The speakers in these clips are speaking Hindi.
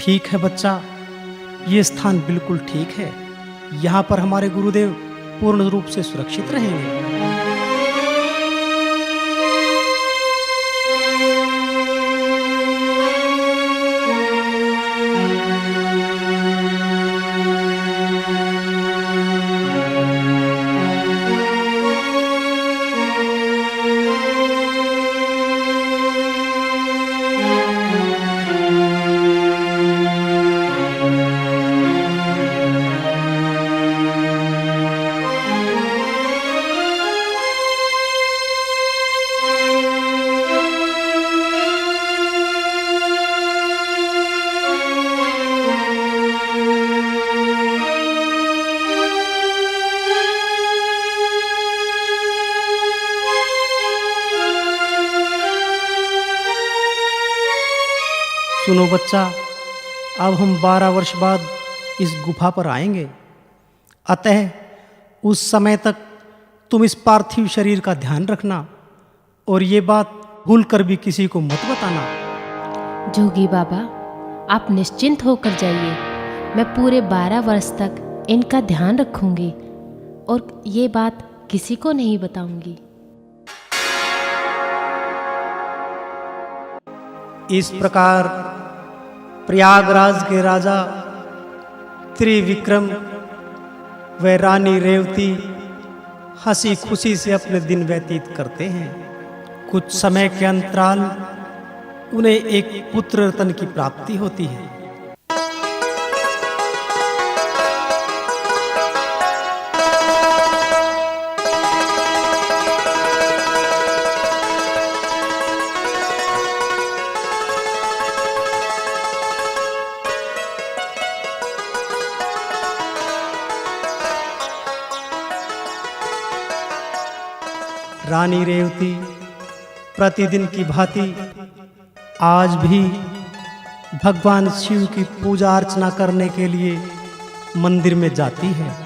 ठीक है बच्चा, ये स्थान बिल्कुल ठीक है। यहाँ पर हमारे गुरुदेव पूर्ण रूप से सुरक्षित रहेंगे। सुनो बच्चा, अब हम 12 वर्ष बाद इस गुफा पर आएंगे। अतः उस समय तक तुम इस पार्थिव शरीर का ध्यान रखना और ये बात भूलकर भी किसी को मत बताना। जोगी बाबा, आप निश्चिंत होकर जाइए। मैं पूरे 12 वर्ष तक इनका ध्यान रखूंगी और ये बात किसी को नहीं बताऊंगी। इस प्रकार प्रयागराज के राजा त्रिविक्रम व रानी रेवती हंसी खुशी से अपने दिन व्यतीत करते हैं। कुछ समय के अंतराल उन्हें एक पुत्र रत्न की प्राप्ति होती है। रानी रेवती प्रतिदिन की भांति आज भी भगवान शिव की पूजा अर्चना करने के लिए मंदिर में जाती है।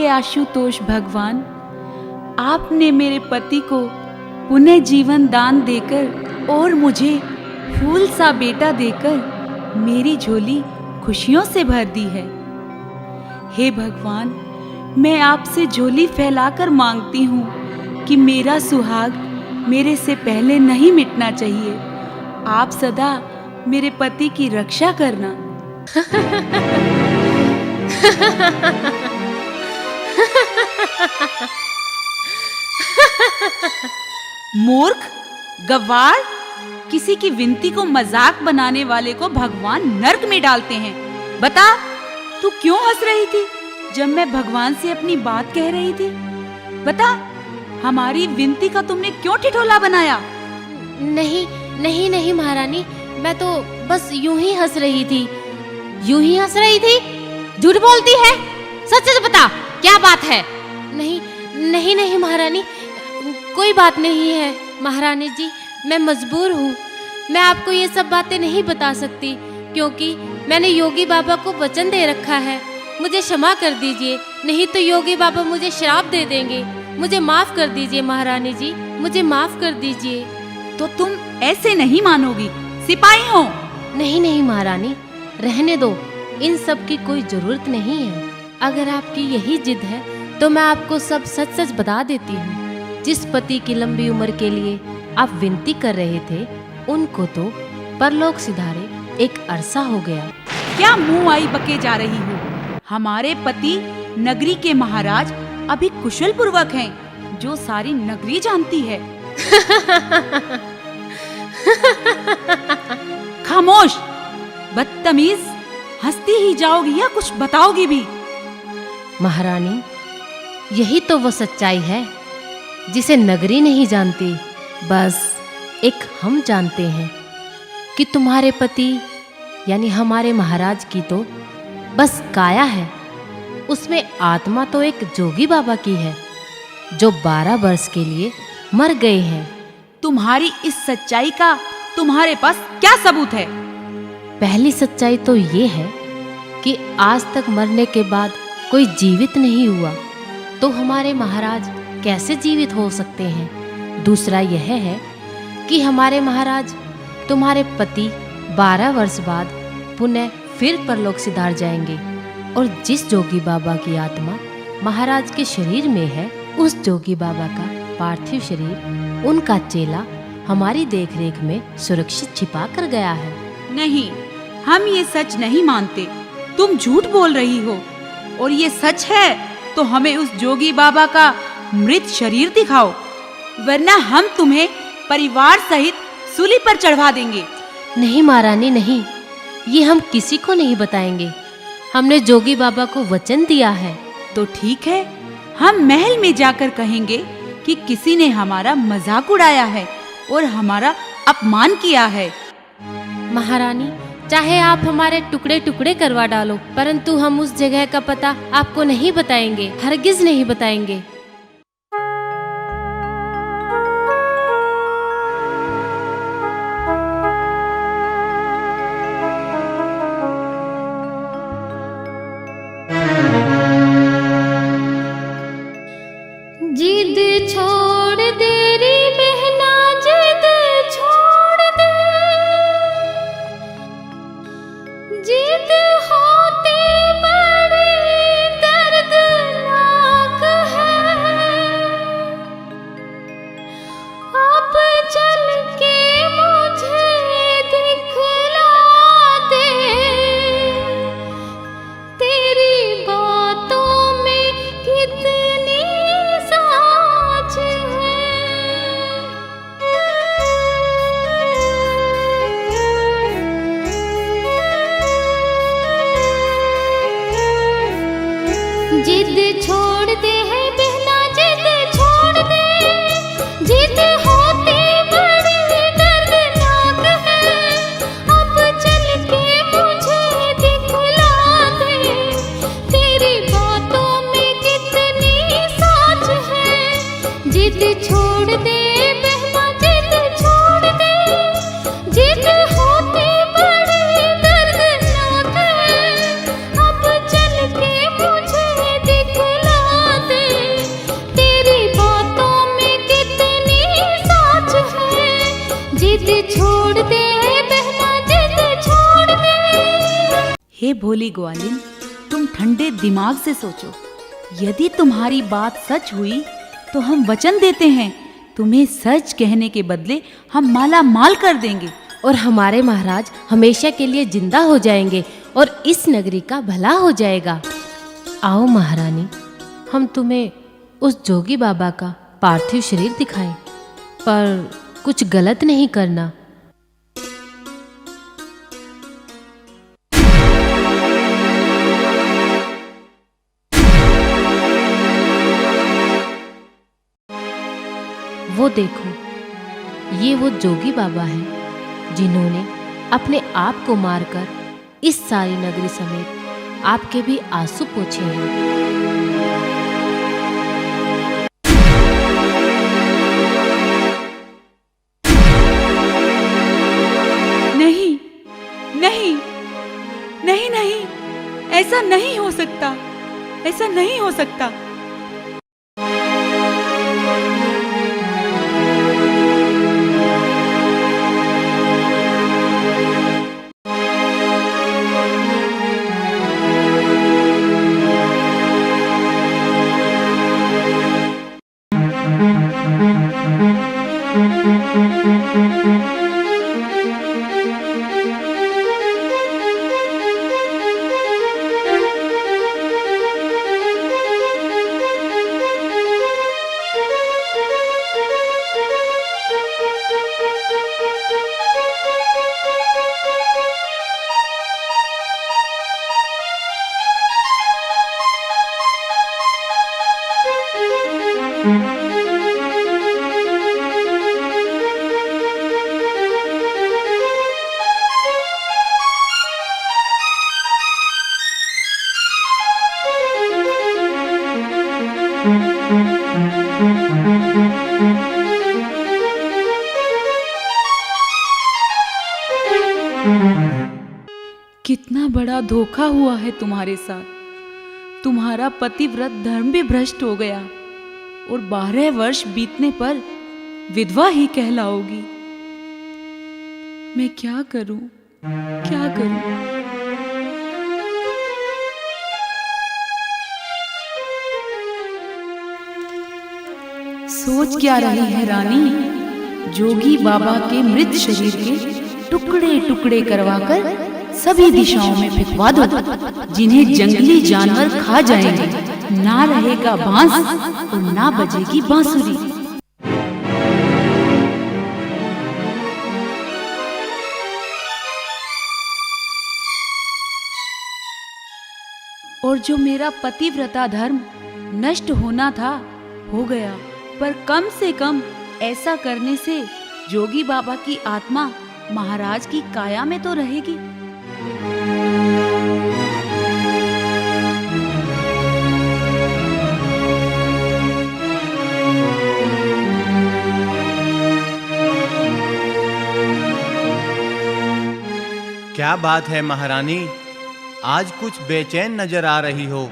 आशुतोष भगवान, आपने मेरे पति को पुनः जीवन दान देकर और मुझे फूल सा बेटा देकर मेरी झोली खुशियों से भर दी है। हे भगवान, मैं आपसे झोली फैलाकर मांगती हूँ कि मेरा सुहाग मेरे से पहले नहीं मिटना चाहिए। आप सदा मेरे पति की रक्षा करना। मूर्ख, गवार, किसी की विनती को मजाक बनाने वाले को भगवान नर्क में डालते हैं। बता, तू क्यों हंस रही थी जब मैं भगवान से अपनी बात कह रही थी? बता, हमारी विनती का तुमने क्यों ठिठोला बनाया? नहीं नहीं नहीं महारानी, मैं तो बस यूं ही हंस रही थी। यूं ही हंस रही थी? झूठ बोलती है, सच सच बता, क्या बात है? नहीं नहीं नहीं महारानी, कोई बात नहीं है महारानी जी। मैं मजबूर हूँ, मैं आपको ये सब बातें नहीं बता सकती क्योंकि मैंने योगी बाबा को वचन दे रखा है। मुझे क्षमा कर दीजिए, नहीं तो योगी बाबा मुझे श्राप दे देंगे। मुझे माफ कर दीजिए महारानी जी, मुझे माफ कर दीजिए। तो तुम ऐसे नहीं मानोगी, सिपाही हो। नहीं नहीं महारानी, रहने दो, इन सब की कोई जरूरत नहीं है। अगर आपकी यही जिद है तो मैं आपको सब सच सच बता देती हूँ। जिस पति की लंबी उम्र के लिए आप विनती कर रहे थे, उनको तो परलोक सिधारे एक अरसा हो गया। क्या मुंह आई बके जा रही हो? हमारे पति नगरी के महाराज अभी कुशल पूर्वक हैं, जो सारी नगरी जानती है। खामोश, बदतमीज, हंसती ही जाओगी या कुछ बताओगी भी? महारानी, यही तो वो सच्चाई है जिसे नगरी नहीं जानती, बस एक हम जानते हैं कि तुम्हारे पति यानी हमारे महाराज की तो बस काया है, उसमें आत्मा तो एक जोगी बाबा की है जो 12 वर्ष के लिए मर गए हैं। तुम्हारी इस सच्चाई का तुम्हारे पास क्या सबूत है? पहली सच्चाई तो ये है कि आज तक मरने के बाद कोई जीवित नहीं हुआ, तो हमारे महाराज कैसे जीवित हो सकते हैं। दूसरा यह है कि हमारे महाराज तुम्हारे पति 12 वर्ष बाद पुनः फिर परलोक सिधार जाएंगे, और जिस जोगी बाबा की आत्मा महाराज के शरीर में है, उस जोगी बाबा का पार्थिव शरीर उनका चेला हमारी देखरेख में सुरक्षित छिपा कर गया है। नहीं, हम ये सच नहीं मानते। तुम झूठ बोल रही हो, और ये सच है तो हमें उस जोगी बाबा का मृत शरीर दिखाओ, वरना हम तुम्हें परिवार सहित सूली पर चढ़वा देंगे। नहीं महारानी, नहीं, ये हम किसी को नहीं बताएंगे। हमने जोगी बाबा को वचन दिया है। तो ठीक है, हम महल में जाकर कहेंगे कि किसी ने हमारा मजाक उड़ाया है और हमारा अपमान किया है। महारानी, चाहे आप हमारे टुकड़े टुकड़े करवा डालो, परंतु हम उस जगह का पता आपको नहीं बताएंगे, हरगिज नहीं बताएंगे। जिद छोड़ दे रे बहना, जिद छोड़ दे, जिद होते बड़ी दर्दनाक है। अब चल के मुझे दिखला दे, तेरी बातों में कितनी साच है। जिद छोड़ दे है बहना, जिद छोड़ दे, जिद होती बड़ी दर्दनाक है। अब चल के मुझे दिखला दे, तेरी बातों में कितनी साच है। जिद छोड़ दे बहना, जिद छोड़ दे, जिद होती बड़ी दर्दनाक है। अब चल के मुझे दिखला दे, तेरी बातों में कितनी साच है। जिद छोड़ दे बहना, जिद छोड़ दे। हे भोली ग्वालिन, तुम ठंडे दिमाग से सोचो। यदि तुम्हारी बात सच हुई तो हम वचन देते हैं, तुम्हें सच कहने के बदले हम माला माल कर देंगे, और हमारे महाराज हमेशा के लिए जिंदा हो जाएंगे और इस नगरी का भला हो जाएगा। आओ महारानी, हम तुम्हें उस जोगी बाबा का पार्थिव शरीर दिखाएं, पर कुछ गलत नहीं करना। वो देखो, ये वो जोगी बाबा हैं जिन्होंने अपने आप को मारकर इस सारी नगरी समेत आपके भी आंसू पोंछे हैं। नहीं नहीं नहीं नहीं, ऐसा नहीं हो सकता, ऐसा नहीं हो सकता। बड़ा धोखा हुआ है तुम्हारे साथ। तुम्हारा पतिव्रत धर्म भी भ्रष्ट हो गया और 12 वर्ष बीतने पर विधवा ही कहलाओगी। मैं क्या करूं, क्या करूं? सोच क्या रही है रानी? जोगी बाबा के मृत शरीर के टुकड़े टुकड़े करवाकर सभी दिशाओं में फेंकवा दो, जिन्हें जंगली जानवर खा जाएंगे। ना रहेगा बांस और ना बजेगी बांसुरी। और जो मेरा पतिव्रता धर्म नष्ट होना था हो गया, पर कम से कम ऐसा करने से जोगी बाबा की आत्मा महाराज की काया में तो रहेगी। क्या बात है महारानी, आज कुछ बेचैन नजर आ रही हो।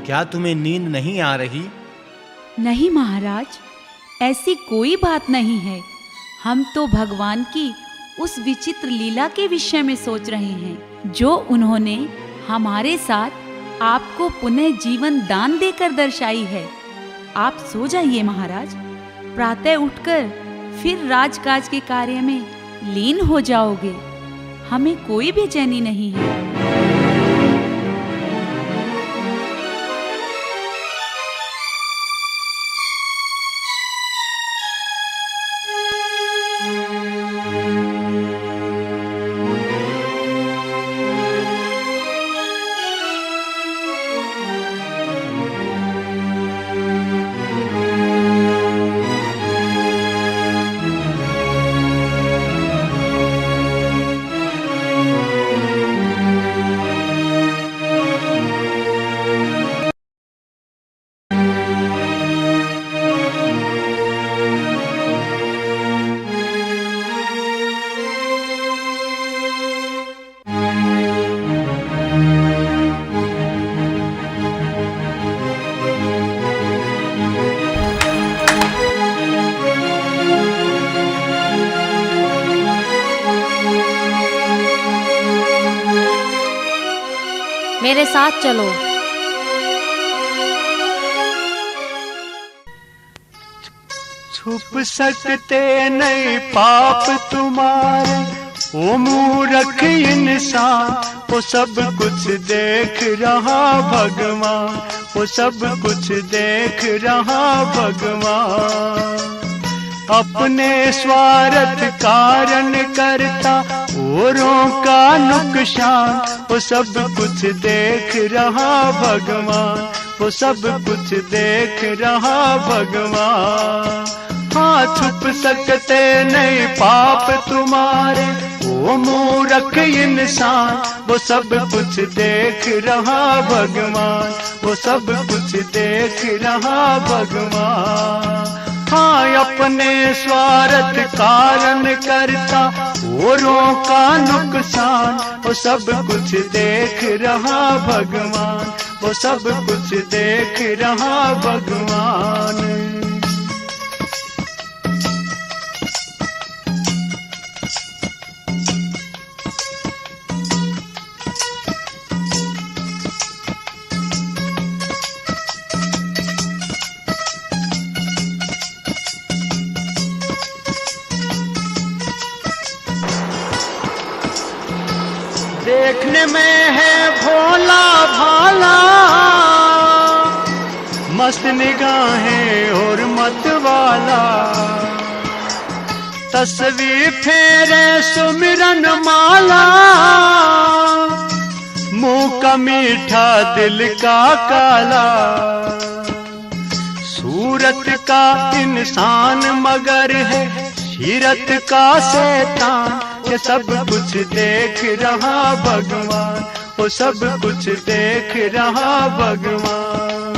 क्या तुम्हें नींद नहीं आ रही? नहीं महाराज, ऐसी कोई बात नहीं है। हम तो भगवान की उस विचित्र लीला के विषय में सोच रहे हैं, जो उन्होंने हमारे साथ आपको पुनः जीवन दान देकर दर्शाई है। आप सो जाइए महाराज, प्रातः उठकर फिर राजकाज के कार्य में लीन हो जाओगे। हमें कोई बेचैनी नहीं है। मेरे साथ चलो। छुप सकते नहीं पाप तुम्हारे, ओ मूर्ख इंसान। वो सब कुछ देख रहा भगवान, वो सब कुछ देख रहा भगवान। अपने स्वार्थ कारण करता औरों का नुकसान, वो सब कुछ देख रहा भगवान, वो सब कुछ देख रहा भगवान। हाँ, छुप सकते नहीं पाप तुम्हारे, ओ मूर्ख इंसान। वो सब कुछ देख रहा भगवान, वो सब कुछ देख रहा भगवान। हाँ, अपने स्वार्थ कारण करता औरों का नुकसान, वो सब कुछ देख रहा भगवान, वो सब कुछ देख रहा भगवान। देखने में है भोला भाला, मस्त निगाहें और मत वाला। तस्वीर फेरे सुमिरन माला, मुंह का मीठा दिल का काला। सूरत का इंसान मगर है सीरत का शैतान। ये सब कुछ देख रहा भगवान, वो सब कुछ देख रहा भगवान।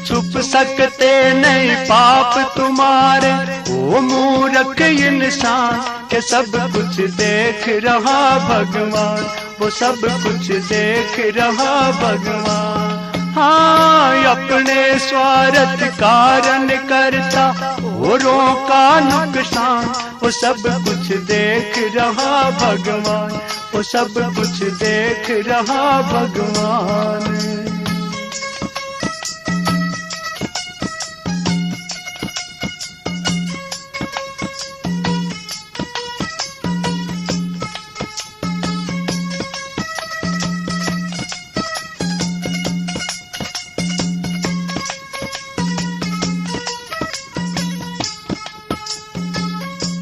छुप सकते नहीं पाप तुम्हारे, ओ मूर्ख इंसान के सब कुछ देख रहा भगवान, वो सब कुछ देख रहा भगवान। हाँ, अपने स्वार्थ कारण करता औरों का नुकसान, वो सब कुछ देख रहा भगवान, वो सब कुछ देख रहा भगवान।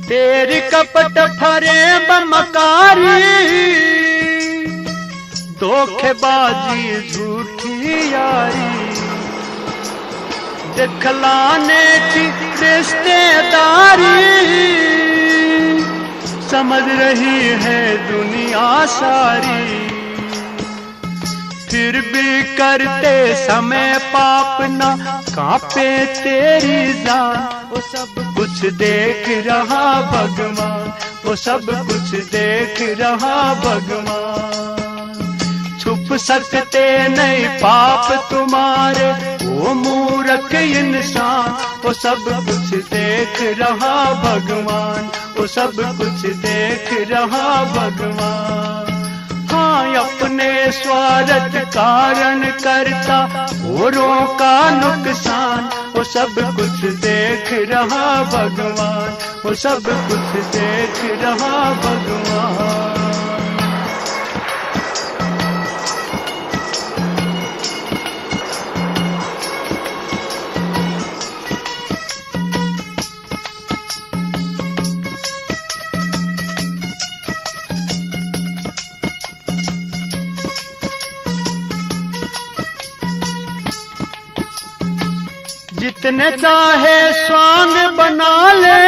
तेरी कपट फरे बमकारी, धोखेबाजी झूठी यारी, दिखलाने की रिश्तेदारी, समझ रही है दुनिया सारी। फिर भी करते समय पाप ना कांपे तेरी जान, वो सब कुछ देख रहा भगवान, वो सब कुछ देख रहा भगवान। छुप सकते नहीं पाप तुम्हारे, वो मूर्ख इंसान, वो सब कुछ देख रहा भगवान, वो सब कुछ देख रहा भगवान। हाँ, अपने स्वार्थ कारण करता औरों का नुकसान, वो सब कुछ देख रहा भगवान, वो सब कुछ देख रहा भगवान। जितने चाहे स्वांग बना ले,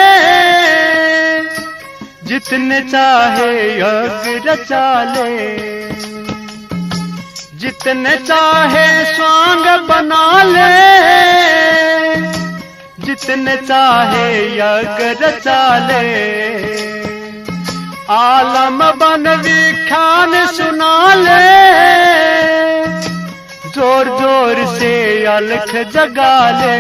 जितने चाहे यज्ञ रचा ले, जितने चाहे स्वांग बना ले, जितने चाहे यज्ञ रचा ले। आलम बन विख्यान सुना ले, जोर जोर से अलख जगा ले।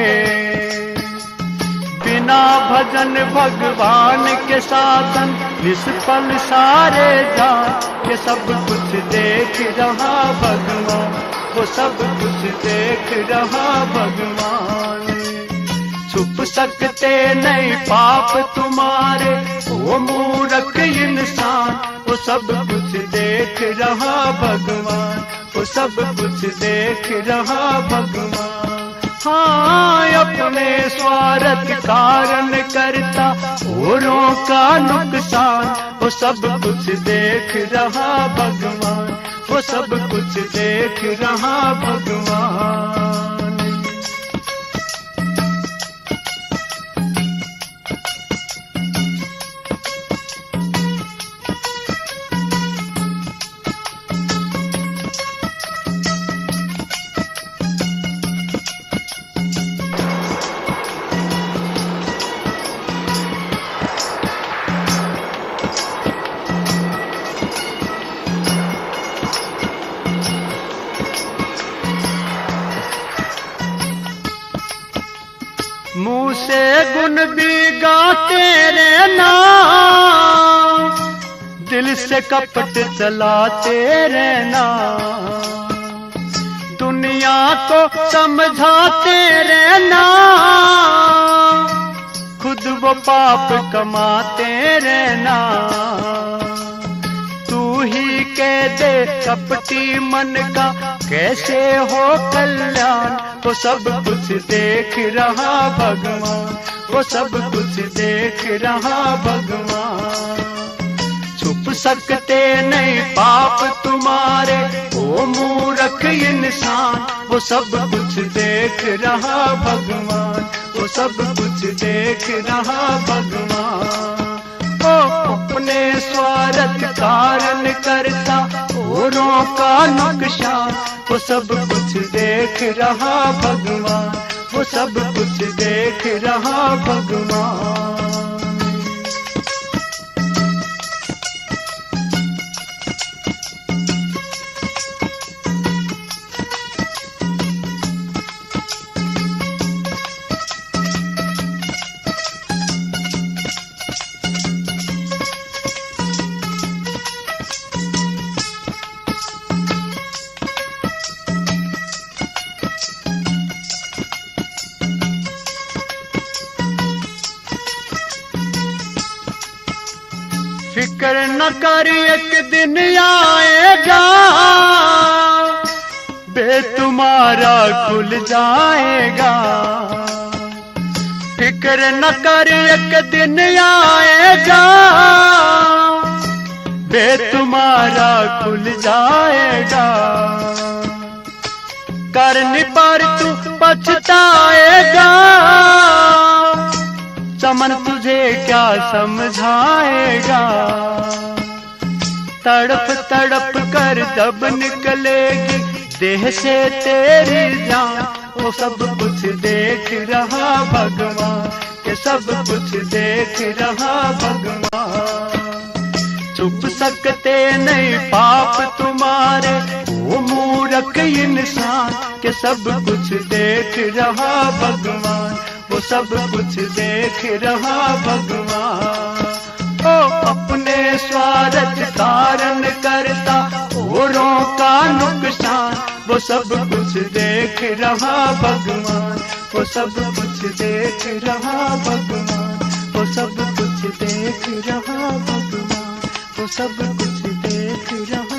बिना भजन भगवान के साधन निष्फल सारे जान, के सब कुछ देख रहा भगवान, वो सब कुछ देख रहा भगवान। छुप सकते नहीं पाप तुम्हारे, वो मूर्ख इंसान, वो सब कुछ देख रहा भगवान, वो सब कुछ देख रहा भगवान। हाँ, अपने स्वार्थ कारण करता औरों का नुकसान, वो सब कुछ देख रहा भगवान, वो सब कुछ देख रहा भगवान। मुँह से गुण भी गाते रहना, दिल से कपट चलाते रहना। दुनिया को समझाते रहना, खुद वो पाप कमाते रहना। तू ही कह दे कपटी मन का कैसे हो कल्याण, वो सब कुछ देख रहा भगवान, वो सब कुछ देख रहा भगवान। छुप सकते नहीं पाप तुम्हारे, ओ मूर्ख इंसान, वो सब कुछ देख रहा भगवान, वो सब कुछ देख रहा भगवान। ओ अपने स्वार्थ कारण करता औरों का नुकसान, वो सब कुछ देख रहा भगवान, वो वो सब कुछ देख रहा भगवान। फिक्र न कर एक दिन आएगा, बे तुम्हारा खुल जाएगा। फिक्र न कर एक दिन आएगा, बे तुम्हारा खुल जाएगा। करने पर तू पछताएगा, चमन तुझे क्या समझाएगा। तड़प तड़प कर जब निकलेगी देह से तेरी जान, वो सब कुछ देख रहा भगवान, ये सब कुछ देख रहा भगवान। छुप सकते नहीं पाप तुम्हारे वो मूर्ख इंसान, के सब कुछ देख रहा भगवान, वो सब कुछ देख रहा भगवान। ओ अपने स्वार्थ कारण करता औरों का नुकसान, वो सब कुछ देख रहा भगवान, वो सब कुछ देख रहा भगवान, वो सब कुछ देख रहा भगवान, वो सब कुछ देख रहा